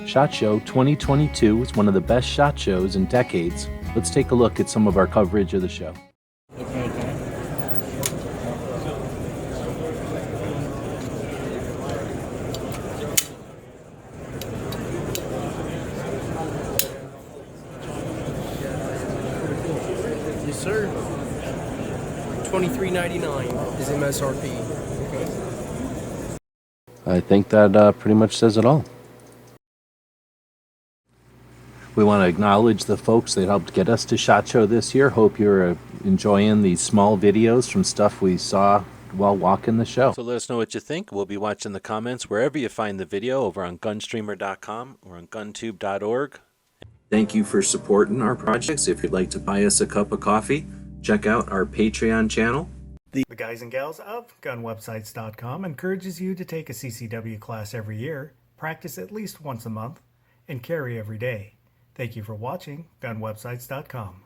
SHOT Show 2022 is one of the best SHOT Shows in decades. Let's take a look at some of our coverage of the show. Yes, sir. $23.99 is MSRP. I think that pretty much says it all. We want to acknowledge the folks that helped get us to SHOT Show this year. Hope you're enjoying these small videos from stuff we saw while walking the show. So let us know what you think. We'll be watching the comments wherever you find the video, over on gunstreamer.com or on guntube.org. Thank you for supporting our projects. If you'd like to buy us a cup of coffee, check out our Patreon channel. The guys and gals of gunwebsites.com encourages you to take a CCW class every year, practice at least once a month, and carry every day. Thank you for watching gunwebsites.com.